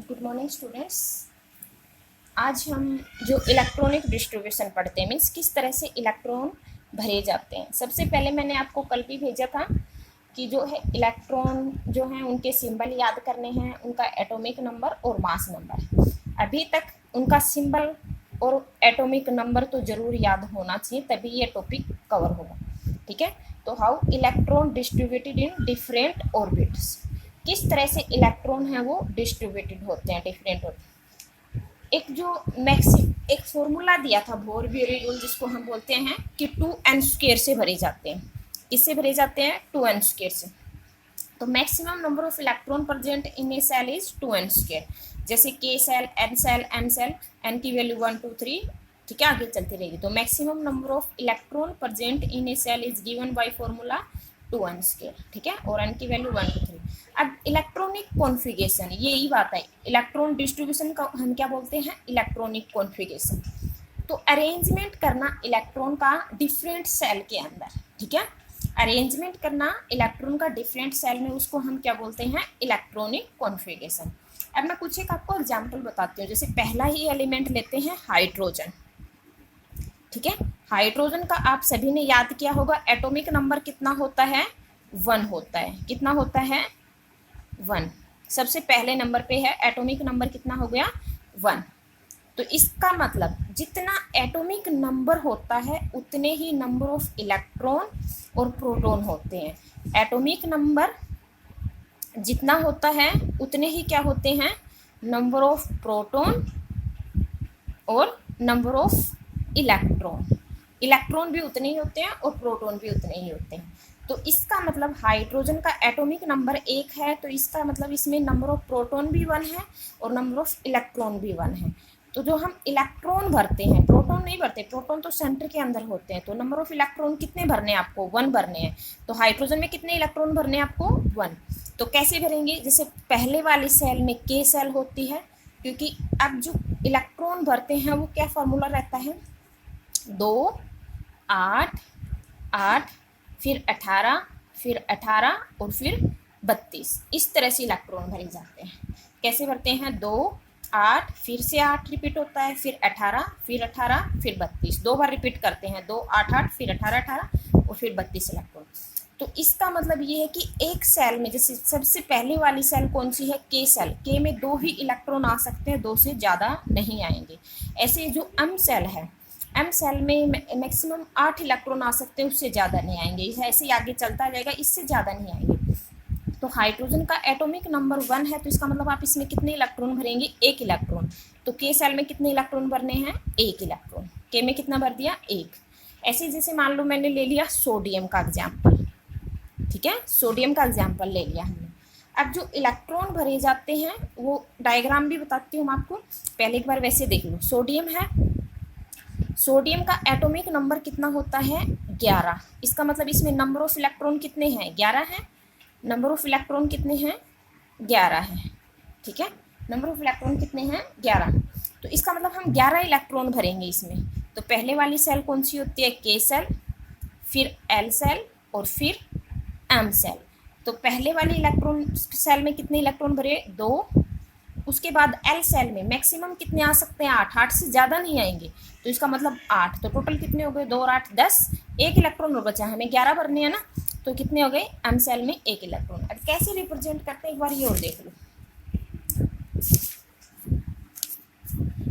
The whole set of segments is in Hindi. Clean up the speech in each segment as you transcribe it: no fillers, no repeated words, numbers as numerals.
Good morning students. आज हम जो इलेक्ट्रॉनिक डिस्ट्रीब्यूशन पढ़ते हैं, मीन्स किस तरह से इलेक्ट्रॉन भरे जाते हैं। सबसे पहले मैंने आपको कल भी भेजा था कि जो है इलेक्ट्रॉन जो हैं उनके सिंबल याद करने हैं, उनका एटॉमिक नंबर और मास नंबर। अभी तक उनका सिंबल और एटॉमिक नंबर तो ज़रूर याद होना चाहिए, तभी ये टॉपिक कवर होगा। ठीक है, तो how electron distributed in different orbits, किस तरह से इलेक्ट्रॉन हैं वो डिस्ट्रीब्यूटेड होते हैं, डिफरेंट होते हैं। एक फॉर्मूला दिया था बोर-ब्यूरी रूल, जिसको हम बोलते हैं कि 2n² से भरे जाते हैं। किससे भरे जाते हैं? 2n² से। तो maximum number of electron present in a shell is 2n²। जैसे k shell, n shell, m shell, n की वैल्यू 1 2 3, ठीक है, आगे चलती रहेगी। तो maximum number of electron present in a shell is given by formula 2n², ठीक है, और n की वैल्यू 1 2 3। अब इलेक्ट्रॉनिक कॉन्फ़िगरेशन, यही बात है, इलेक्ट्रॉन डिस्ट्रीब्यूशन का हम क्या बोलते हैं? Electronic configuration. तो अरेंजमेंट करना इलेक्ट्रॉन का डिफरेंट सेल के अंदर, ठीक है, अरेंजमेंट करना इलेक्ट्रॉन का डिफरेंट सेल में, उसको हम क्या बोलते हैं? Electronic configuration. अब मैं कुछ एक आपको एग्जाम्पल बताती हूँ। जैसे पहला ही एलिमेंट लेते हैं हाइड्रोजन, ठीक है। हाइड्रोजन का आप सभी ने याद किया होगा, एटॉमिक नंबर कितना होता है? 1 होता है। कितना होता है? 1। सबसे पहले नंबर पे है, एटॉमिक नंबर कितना हो गया? 1। तो इसका मतलब जितना एटॉमिक नंबर होता है उतने ही नंबर ऑफ इलेक्ट्रॉन और प्रोटॉन होते हैं। एटॉमिक नंबर जितना होता है उतने ही क्या होते हैं? नंबर ऑफ प्रोटॉन और नंबर ऑफ इलेक्ट्रॉन। इलेक्ट्रॉन भी उतने ही होते हैं और प्रोटॉन भी उतने ही होते हैं। तो इसका मतलब हाइड्रोजन का एटॉमिक नंबर 1 है, तो इसका मतलब इसमें नंबर ऑफ प्रोटॉन भी 1 है और नंबर ऑफ इलेक्ट्रॉन भी 1 है। तो जो हम इलेक्ट्रॉन भरते हैं, प्रोटॉन नहीं भरते, प्रोटॉन तो सेंटर के अंदर होते हैं। तो नंबर ऑफ इलेक्ट्रॉन कितने भरने हैं आपको? 1 भरने हैं। तो हाइड्रोजन में कितने इलेक्ट्रॉन भरने हैं आपको? 1। तो कैसे भरेंगे? जैसे पहले वाली सेल में k सेल होती है, क्योंकि अब जो इलेक्ट्रॉन भरते हैं वो क्या फार्मूला रहता है? 2 8 8 फिर 18 फिर 18 और फिर 32, इस तरह से इलेक्ट्रॉन भरे जाते हैं। कैसे भरते हैं? 2 8 फिर से 8 रिपीट होता है, फिर 18 फिर 18 फिर 32, 2 बार रिपीट करते हैं। 2 8 8 फिर 18 18 और फिर 32 इलेक्ट्रॉन। तो इसका मतलब ये है कि एक सेल में, जैसे सबसे पहले वाली सेल कौन सी है? के सेल। के में 2 ही इलेक्ट्रॉन आ सकते हैं, 2 से ज़्यादा नहीं आएंगे। ऐसे जो एम सेल है, एम सेल में मैक्सिमम 8 इलेक्ट्रॉन आ सकते हैं, उससे ज़्यादा नहीं आएंगे। ऐसे ही आगे चलता जाएगा, इससे ज़्यादा नहीं आएंगे। तो हाइड्रोजन का एटॉमिक नंबर 1 है, तो इसका मतलब आप इसमें कितने इलेक्ट्रॉन भरेंगे? 1 इलेक्ट्रॉन। तो के सेल में कितने इलेक्ट्रॉन भरने हैं? 1 इलेक्ट्रॉन। के में कितना भर दिया? 1। ऐसे जैसे मान लो मैंने ले लिया सोडियम का एग्जाम्पल, ठीक है, सोडियम का एग्जाम्पल ले लिया हमने। अब जो इलेक्ट्रॉन भरे जाते हैं वो डायग्राम भी बताती हूँ मैं आपको, पहले एक बार वैसे देख लो। सोडियम है, सोडियम का एटॉमिक नंबर कितना होता है? 11। इसका मतलब इसमें नंबर ऑफ इलेक्ट्रॉन कितने हैं? 11 है। नंबर ऑफ इलेक्ट्रॉन कितने हैं? 11 है, ठीक है, नंबर ऑफ इलेक्ट्रॉन कितने हैं? 11। तो इसका मतलब हम 11 इलेक्ट्रॉन भरेंगे इसमें। तो पहले वाली सेल कौन सी होती है? के सेल, फिर एल सेल और फिर एम सेल। तो पहले वाली इलेक्ट्रॉन सेल में कितने इलेक्ट्रॉन भरे? 2। उसके बाद एल सेल में मैक्सिमम कितने आ सकते हैं? 8। 8 से ज़्यादा नहीं आएंगे, तो इसका मतलब 8। तो टोटल कितने हो गए? 2 और 8 10, 1 इलेक्ट्रॉन और बचा, हमें 11 भरने हैं ना, तो कितने हो गए? एम सेल में 1 इलेक्ट्रॉन। अब कैसे रिप्रेजेंट करते हैं एक बार ये और देख लो।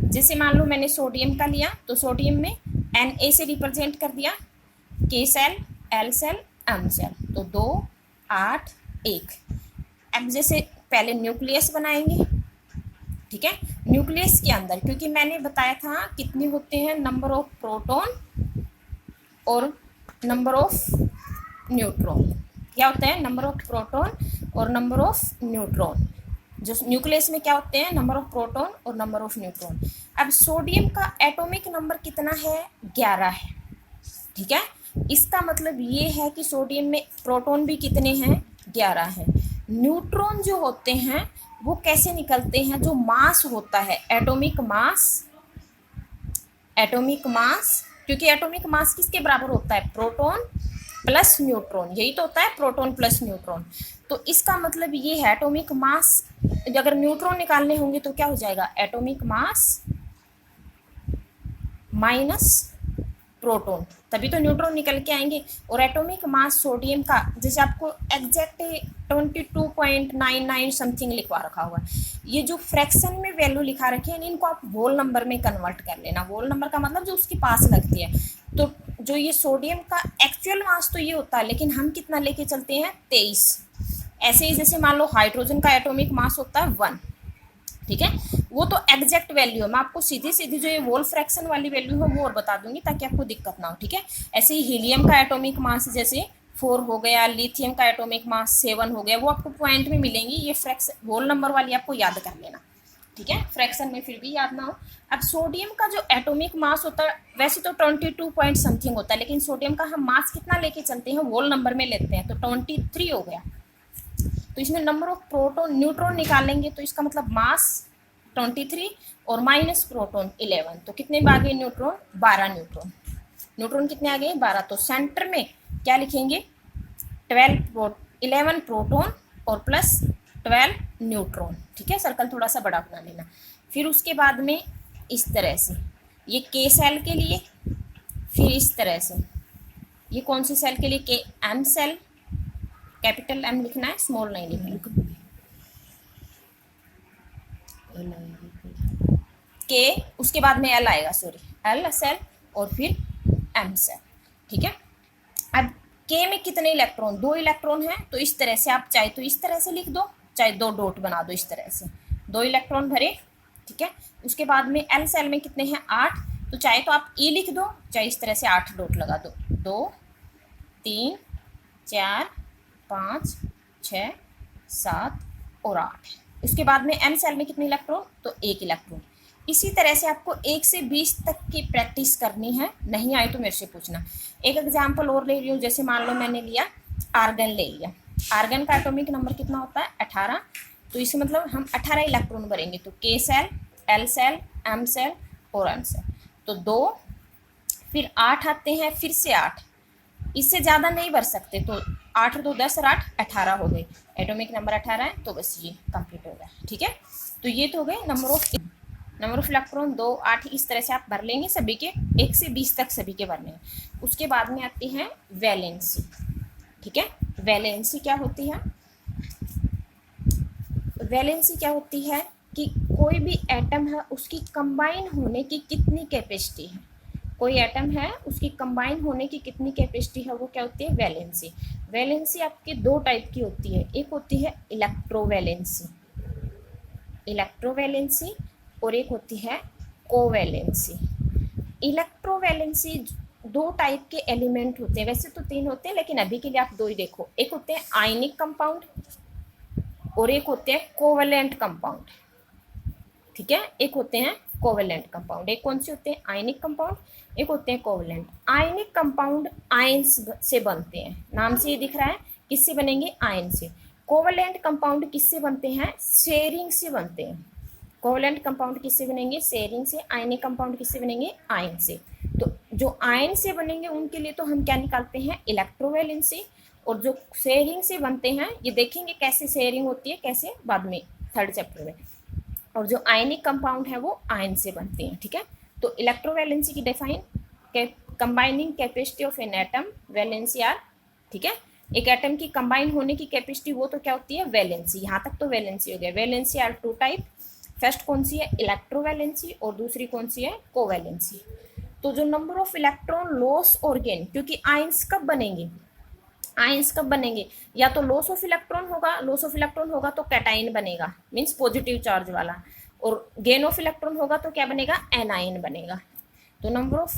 जैसे मान लो मैंने सोडियम का लिया, तो सोडियम में Na से रिप्रेजेंट कर दिया, K shell, L shell, M shell. तो 2 8 1। अब जैसे पहले न्यूक्लियस बनाएंगे, ठीक है, न्यूक्लियस के अंदर क्योंकि मैंने बताया था कितने होते हैं? नंबर ऑफ प्रोटॉन और नंबर ऑफ न्यूट्रॉन। क्या होता है? नंबर ऑफ प्रोटॉन और नंबर ऑफ न्यूट्रॉन। जो न्यूक्लियस में क्या होते हैं? नंबर ऑफ प्रोटॉन और नंबर ऑफ न्यूट्रॉन। अब सोडियम का एटॉमिक नंबर कितना है? 11 है, ठीक है। इसका मतलब ये है कि सोडियम में प्रोटॉन भी कितने हैं? 11 है। न्यूट्रॉन जो होते हैं वो कैसे निकलते हैं? जो मास होता है, एटॉमिक मास, एटॉमिक मास, क्योंकि एटॉमिक मास किसके बराबर होता है? प्रोटॉन प्लस न्यूट्रॉन, यही तो होता है प्रोटॉन प्लस न्यूट्रॉन। तो इसका मतलब ये है एटॉमिक मास, अगर न्यूट्रॉन निकालने होंगे तो क्या हो जाएगा, एटॉमिक मास माइनस प्रोटॉन, तभी तो न्यूट्रॉन निकल के आएंगे। और एटॉमिक मास सोडियम का जैसे आपको एग्जैक्ट 22.99 समथिंग लिखवा रखा हुआ है, ये जो फ्रैक्शन में वैल्यू लिखा रखी है इनको आप होल नंबर में कन्वर्ट कर लेना। होल नंबर का मतलब जो उसके पास लगती है। तो जो ये सोडियम का एक्चुअल मास तो ये होता है, लेकिन हम कितना लेके चलते हैं, 23। ऐसे ही जैसे मान लो हाइड्रोजन का एटॉमिक मास होता है 1, ठीक है, वो तो एग्जैक्ट वैल्यू है। मैं आपको सीधी सीधी जो ये वोल फ्रैक्शन वाली वैल्यू है वो और बता दूंगी ताकि आपको दिक्कत ना हो, ठीक है। ऐसे ही हीलियम का एटॉमिक मास जैसे 4 हो गया, लिथियम का एटॉमिक मास 7 हो गया, वो आपको पॉइंट में मिलेंगी। ये फ्रैक्शन वोल नंबर वाली आपको याद कर लेना, ठीक है, फ्रैक्शन में फिर भी याद ना हो। अब सोडियम का जो एटॉमिक मास होता है वैसे तो 22 पॉइंट समथिंग होता है, लेकिन सोडियम का हम मास कितना लेके चलते हैं, वोल नंबर में लेते हैं, तो 23 हो गया। तो इसमें नंबर ऑफ प्रोटॉन न्यूट्रॉन निकालेंगे तो इसका मतलब मास 23 और माइनस प्रोटॉन 11, तो कितने में आ गए न्यूट्रॉन, 12 न्यूट्रॉन। न्यूट्रॉन कितने आ गए, 12। तो सेंटर में क्या लिखेंगे, 11 प्रोटॉन और प्लस 12 न्यूट्रॉन, ठीक है। सर्कल थोड़ा सा बड़ा बना लेना। फिर उसके बाद में इस तरह से ये के सेल के लिए, फिर इस तरह से ये कौन सी सेल के लिए, के एम सेल, कैपिटल एम लिखना है, स्मॉल नहीं लिखना के, उसके बाद में एल आएगा, सॉरी एल सेल और फिर एम सेल, ठीक है। अब के में कितने इलेक्ट्रॉन, 2 इलेक्ट्रॉन है, तो इस तरह से आप चाहे तो इस तरह से लिख दो, चाहे 2 डॉट बना दो इस तरह से, 2 इलेक्ट्रॉन भरे, ठीक है। उसके बाद में एल सेल में कितने हैं, 8, तो चाहे तो आप ई लिख दो, चाहे इस तरह से 8 डॉट लगा दो, 2 3 4 5 6 7 और 8। उसके बाद में एम सेल में कितने इलेक्ट्रॉन, तो 1 इलेक्ट्रॉन। इसी तरह से आपको 1 से 20 तक की प्रैक्टिस करनी है, नहीं आए तो मेरे से पूछना। एक एग्जांपल और ले रही हूँ, जैसे मान लो मैंने लिया आर्गन ले लिया, आर्गन का एटॉमिक नंबर कितना होता है, 18, तो इसका मतलब हम 18 इलेक्ट्रॉन भरेंगे, तो K shell, L shell, M shell और एम सेल, तो 2, फिर 8 आते हैं, फिर से 8, इससे ज़्यादा नहीं भर सकते, तो 8 2 10 और 8 18 हो गए, एटॉमिक नंबर 18 है, तो बस ये कंप्लीट हो गया, ठीक है। तो ये तो हो गए नंबर ऑफ इलेक्ट्रॉन 2 8, इस तरह से आप भर लेंगे सभी के, 1 से 20 तक सभी के भरने हैं। उसके बाद में आती है वैलेंसी, ठीक है। वैलेंसी क्या होती है, वैलेंसी क्या होती है कि कोई भी एटम है उसकी कंबाइन होने की कितनी कैपेसिटी है, कोई एटम है उसकी कंबाइन होने की कितनी कैपेसिटी है, वो क्या होती है, वैलेंसी। वैलेंसी आपके 2 टाइप की होती है, एक होती है इलेक्ट्रोवैलेंसी, इलेक्ट्रोवैलेंसी, और एक होती है कोवैलेंसी। इलेक्ट्रोवैलेंसी 2 टाइप के एलिमेंट होते हैं, वैसे तो 3 होते हैं, लेकिन अभी के लिए आप 2 ही देखो, एक होते हैं आयनिक कंपाउंड और एक होते हैं कोवैलेंट कंपाउंड, ठीक है। एक होते हैं कोवैलेंट कंपाउंड, एक कौन से होते हैं, आयनिक कंपाउंड, एक होते हैं कोवैलेंट। आयनिक कंपाउंड आयंस से बनते हैं, नाम से ये दिख रहा है, किससे बनेंगे, आयन से। कोवैलेंट कंपाउंड किससे बनते हैं, शेयरिंग से बनते हैं। कोवैलेंट कंपाउंड किससे बनेंगे, शेयरिंग से। आयनिक कंपाउंड किससे बनेंगे, आयन से। तो जो आयन से बनेंगे उनके लिए तो हम क्या निकालते हैं, इलेक्ट्रोवैलेंसी, और जो शेयरिंग से बनते हैं ये देखेंगे कैसे शेयरिंग होती है, कैसे, बाद में 3rd चैप्टर में। और जो आयनिक कंपाउंड है वो आयन से बनते हैं, ठीक है। तो इलेक्ट्रोवैलेंसी की define, combining capacity of an atom, valency are, ठीक है। एक एटम की कंबाइन होने की कैपेसिटी वो तो क्या होती है, वैलेंसी। यहाँ तक तो वैलेंसी हो गया। वैलेंसी आर 2 टाइप, फर्स्ट कौन सी है, इलेक्ट्रोवैलेंसी, और दूसरी कौन सी है, कोवैलेंसी। तो जो नंबर ऑफ इलेक्ट्रॉन लॉस और गेन, क्योंकि आयंस कब बनेंगे, आयंस कब बनेंगे, या तो लॉस ऑफ इलेक्ट्रॉन होगा, लॉस ऑफ इलेक्ट्रॉन होगा तो कैटाइन बनेगा, मीन्स पॉजिटिव चार्ज वाला, और गेन ऑफ इलेक्ट्रॉन होगा तो क्या बनेगा, एनाइन बनेगा। तो नंबर ऑफ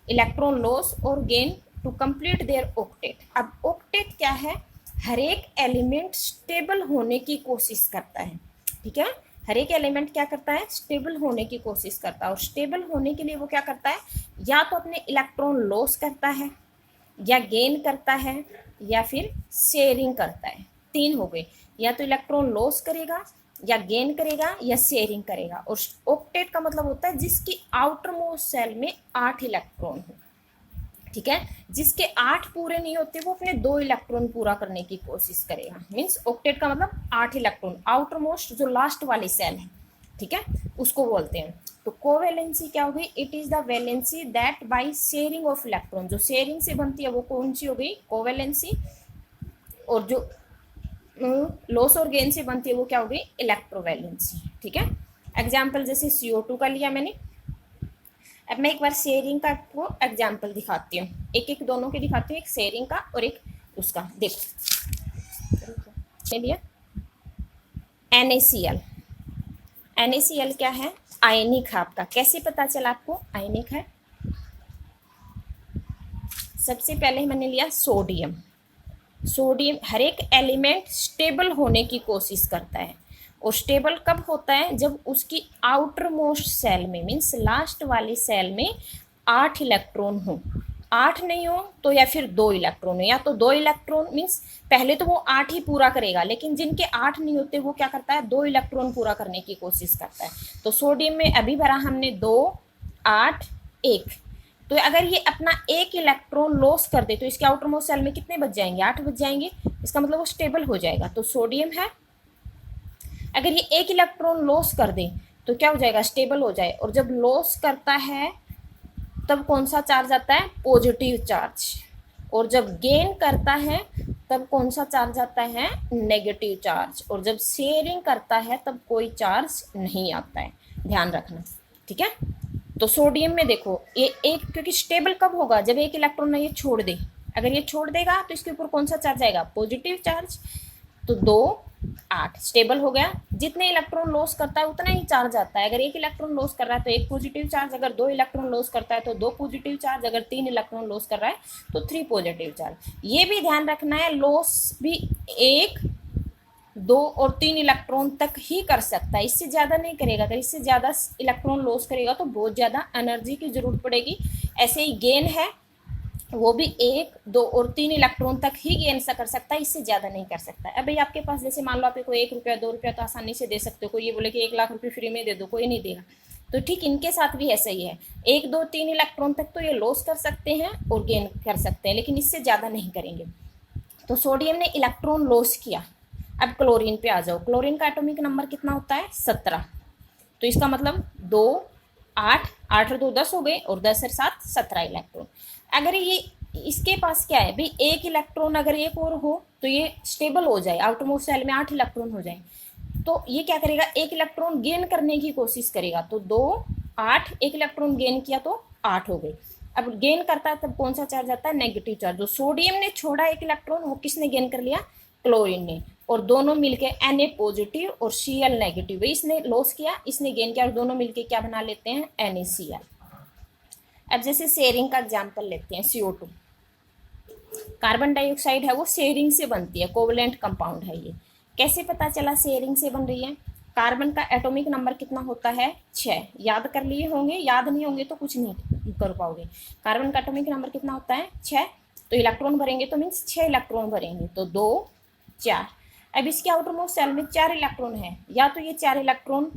इलेक्ट्रॉन लॉस और gain to complete their octet. अब ऑक्टेट क्या है, हर एक एलिमेंट स्टेबल होने की कोशिश करता है, ठीक है। हर एक एलिमेंट क्या करता है, स्टेबल होने की कोशिश करता है, और स्टेबल होने के लिए वो क्या करता है, या तो अपने इलेक्ट्रॉन लॉस करता है, या गेन करता है, या फिर शेयरिंग करता है। 3 हो गए, या तो इलेक्ट्रॉन लॉस करेगा, या गेन करेगा, या शेयरिंग करेगा। और ऑक्टेट का मतलब होता है जिसकी आउटर मोस्ट सेल में 8 इलेक्ट्रॉन हो, ठीक है। जिसके 8 पूरे नहीं होते वो अपने 2 इलेक्ट्रॉन पूरा करने की कोशिश करेगा। मीन्स ऑक्टेट का मतलब 8 इलेक्ट्रॉन, आउटर मोस्ट जो लास्ट वाली सेल है, ठीक है, उसको बोलते हैं। तो कोवैलेंसी क्या हो गई? It is the valency that by sharing of electron, जो शेयरिंग से बनती है वो कौन सी हो गई? कोवैलेंसी। और जो लॉस और गेन से बनती है वो क्या हो गई? इलेक्ट्रोवैलेंसी, ठीक है। एग्जाम्पल जैसे CO2 का लिया मैंने। अब मैं एक बार शेयरिंग का आपको एग्जाम्पल दिखाती हूँ, एक एक दोनों के दिखाती हूँ, एक शेयरिंग का और एक उसका। देखो लिया NaCl। NaCl क्या है? आयनिक है आपका। कैसे पता चला आपको आयनिक है? सबसे पहले मैंने लिया सोडियम। सोडियम, हर एक एलिमेंट स्टेबल होने की कोशिश करता है, और स्टेबल कब होता है? जब उसकी आउटर मोस्ट सेल में, मीन्स लास्ट वाली सेल में 8 इलेक्ट्रॉन हो। 8 नहीं हो तो या फिर 2 इलेक्ट्रॉन हो, या तो 2 इलेक्ट्रॉन, मीन्स पहले तो वो 8 ही पूरा करेगा, लेकिन जिनके 8 नहीं होते वो क्या करता है? 2 इलेक्ट्रॉन पूरा करने की कोशिश करता है। तो सोडियम में अभी भरा हमने 2, 8, 1। तो अगर ये अपना 1 इलेक्ट्रॉन लॉस कर दे तो इसके आउटर मोस्ट सेल में कितने बच जाएंगे? 8 बच जाएंगे। इसका मतलब वो स्टेबल हो जाएगा। तो सोडियम है, अगर ये 1 इलेक्ट्रॉन लॉस कर दे तो क्या हो जाएगा? स्टेबल हो जाए। और जब लॉस करता है तब कौन सा चार्ज आता है? Positive charge. और जब गेन करता है तब कौन सा चार्ज आता है? Negative charge. और जब शेयरिंग करता है तब कोई चार्ज नहीं आता है, ध्यान रखना, ठीक है। तो सोडियम में देखो ये एक, क्योंकि स्टेबल कब होगा? जब 1 इलेक्ट्रॉन ये छोड़ दे। अगर ये छोड़ देगा तो इसके ऊपर कौन सा चार्ज आएगा? Positive charge. तो 2, 8 स्टेबल हो गया। जितने इलेक्ट्रॉन लॉस करता है उतना ही चार्ज आता है। अगर 1 इलेक्ट्रॉन लॉस कर रहा है तो 1 पॉजिटिव चार्ज, अगर 2 इलेक्ट्रॉन लॉस करता है तो 2 पॉजिटिव चार्ज, अगर 3 इलेक्ट्रॉन लॉस कर रहा है तो 3 पॉजिटिव चार्ज। ये भी ध्यान रखना है, लॉस भी 1, 2 और 3 इलेक्ट्रॉन तक ही कर सकता है, इससे ज़्यादा नहीं करेगा। अगर इससे ज़्यादा इलेक्ट्रॉन लॉस करेगा तो बहुत ज़्यादा एनर्जी की जरूरत पड़ेगी। ऐसे ही गेन है, वो भी 1, 2 और 3 इलेक्ट्रॉन तक ही गेन कर सकता है, इससे ज़्यादा नहीं कर सकता है। अब भाई आपके पास जैसे मान लो आपको 1 रुपया 2 रुपया तो आसानी से दे सकते हो, कोई ये बोले कि 1 लाख रुपये फ्री में दे दो, कोई नहीं देगा। तो ठीक इनके साथ भी ऐसा ही है, 1, 2, 3 इलेक्ट्रॉन तक तो ये लॉस कर सकते हैं और गेन कर सकते हैं, लेकिन इससे ज़्यादा नहीं करेंगे। तो सोडियम ने इलेक्ट्रॉन लॉस किया। अब क्लोरीन पे आ जाओ। क्लोरीन का एटॉमिक नंबर कितना होता है? 17। तो इसका मतलब 2, 8, 8 और 2 10 हो गए, और 10 और 7 17 इलेक्ट्रॉन। अगर ये इसके पास क्या है भाई? 1 इलेक्ट्रॉन अगर एक और हो तो ये स्टेबल हो जाए, आउटर मोस्ट सेल में 8 इलेक्ट्रॉन हो जाए। तो ये क्या करेगा? 1 इलेक्ट्रॉन गेन करने की कोशिश करेगा। तो 2, 8, 1 इलेक्ट्रॉन गेन किया तो 8 हो गई। अब गेन करता है तब कौन सा चार्ज आता है? Negative charge. जो सोडियम ने छोड़ा 1 इलेक्ट्रॉन, वो किसने गेन कर लिया? क्लोरीन ने। और दोनों मिलके Na पॉजिटिव और Cl नेगेटिव, इसने लॉस किया, इसने गेन किया, और दोनों मिलके क्या बना लेते हैं? NaCl। अब जैसे शेयरिंग का एग्जांपल लेते हैं, CO2। कार्बन डाइऑक्साइड है वो शेयरिंग से बनती है, कोवलेंट कंपाउंड है ये। कैसे पता चला शेयरिंग से बन रही है? कार्बन का एटॉमिक नंबर कितना होता है? 6। याद कर लिए होंगे, याद नहीं होंगे तो कुछ नहीं कर पाओगे। कार्बन का एटॉमिक नंबर कितना होता है? 6। तो इलेक्ट्रॉन भरेंगे तो मीन्स 6 इलेक्ट्रॉन भरेंगे, तो 2, 4। अब इसके आउटर मोस्ट सेल में 4 इलेक्ट्रॉन है, या तो ये 4 इलेक्ट्रॉन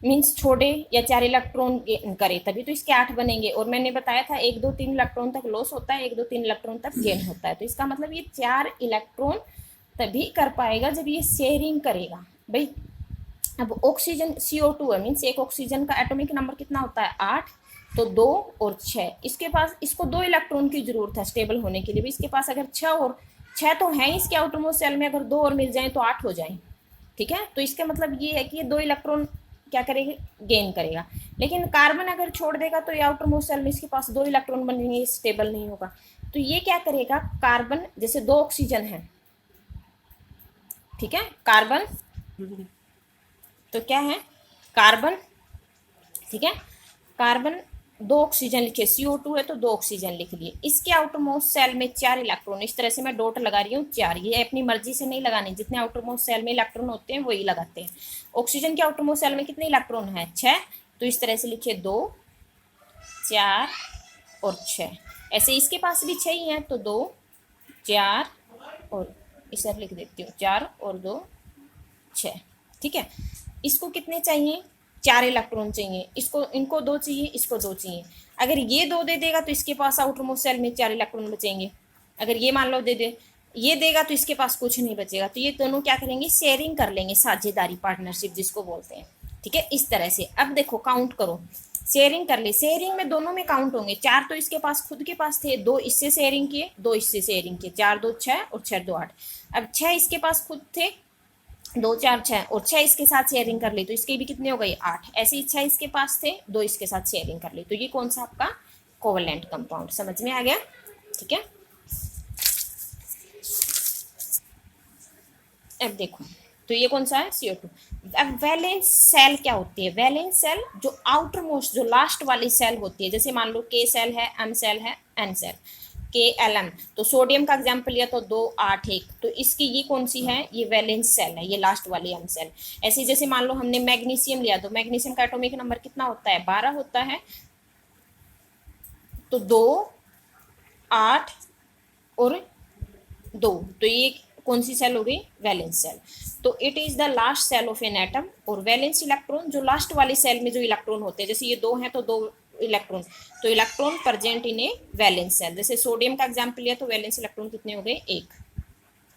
मीन्स छोड़े या 4 इलेक्ट्रॉन करे, तभी तो इसके 8 बनेंगे। और मैंने बताया था 1, 2, 3 इलेक्ट्रॉन तक लॉस होता है, 1, 2, 3 इलेक्ट्रॉन तक गेन होता है। तो इसका मतलब ये 4 इलेक्ट्रॉन तभी कर पाएगा जब ये शेयरिंग करेगा भाई। अब ऑक्सीजन CO2 है, मीन्स एक ऑक्सीजन का एटॉमिक नंबर कितना होता है? 8। तो 2 और 6, इसके पास, इसको 2 इलेक्ट्रॉन की जरूरत है स्टेबल होने के लिए भी। इसके पास अगर 6 तो है इसके आउटर मोस्ट सेल में, अगर 2 और मिल जाए तो 8 हो जाए, ठीक है। तो इसका मतलब ये है कि ये 2 इलेक्ट्रॉन क्या करेगा? गेन करेगा। लेकिन कार्बन अगर छोड़ देगा तो ये आउटर मोस्ट सेल में इसके पास 2 इलेक्ट्रॉन बनेंगे, स्टेबल नहीं होगा। तो ये क्या करेगा? कार्बन, जैसे 2 ऑक्सीजन है, ठीक है, कार्बन, तो क्या है? कार्बन, ठीक है, कार्बन 2 ऑक्सीजन लिखे, CO2 है तो 2 ऑक्सीजन लिख लिए। इसके आउटर मोस्ट सेल में 4 इलेक्ट्रॉन, इस तरह से मैं डॉट लगा रही हूँ 4, ये अपनी मर्जी से नहीं लगाने, जितने आउटर मोस्ट सेल में इलेक्ट्रॉन होते हैं वही लगाते हैं। ऑक्सीजन के आउटर मोस्ट सेल में कितने इलेक्ट्रॉन है? 6। तो इस तरह से लिखिए 2, 4 और 6। ऐसे इसके पास भी 6 ही हैं, तो 2, 4 और इस लिख देती हूँ 4 और 2, 6, ठीक है। इसको कितने चाहिए? 4 इलेक्ट्रॉन चाहिए, इसको इनको 2 चाहिए, इसको 2 चाहिए। अगर ये 2 दे देगा तो इसके पास आउटर मोस्ट सेल में 4 इलेक्ट्रॉन बचेंगे। अगर ये मान लो दे दे, ये देगा तो इसके पास कुछ नहीं बचेगा। तो ये दोनों क्या करेंगे, शेयरिंग कर लेंगे, साझेदारी, पार्टनरशिप जिसको बोलते हैं। ठीक है, इस तरह से। अब देखो काउंट करो, शेयरिंग कर ली, शेयरिंग में दोनों में काउंट होंगे। 4 तो इसके पास खुद के पास थे, 2 इससे शेयरिंग किए, 2 इससे शेयरिंग किए, 4 2 6 और 6 2 8। अब 6 इसके पास खुद थे, 2 4 6 और 6 इसके साथ शेयरिंग कर ली, तो इसके भी कितने हो गए 8। ऐसे ही 6 इसके पास थे, 2 इसके साथ शेयरिंग कर ली, तो ये कौन सा आपका कोवलेंट कंपाउंड, समझ में आ गया। ठीक है, अब देखो, तो ये कौन सा है, CO2। अब वैलेंस सेल क्या होती है, वैलेंस सेल जो आउटर मोस्ट, जो लास्ट वाली सेल होती है, जैसे मान लो K सेल है, M सेल है, N सेल, KLM। तो सोडियम का एग्जाम्पल लिया तो 2 8 1, तो इसकी ये कौन सी है, ये वैलेंस सेल है, ये लास्ट वाली M सेल। ऐसे जैसे मान लो हमने मैग्नीशियम लिया, तो मैग्नीशियम का एटॉमिक नंबर कितना होता है, 12 होता है। तो 2 8 और 2, तो ये कौन सी सेल हो गई, वैलेंस सेल। तो it is the last shell of an atom. और वैलेंस इलेक्ट्रॉन जो लास्ट वाली सेल में जो इलेक्ट्रॉन होते हैं, जैसे ये 2 हैं तो 2 इलेक्ट्रॉन, तो electron present in A valence shell. जैसे सोडियम का एग्जाम्पल लिया तो वैलेंस इलेक्ट्रॉन कितने हो गए, 1।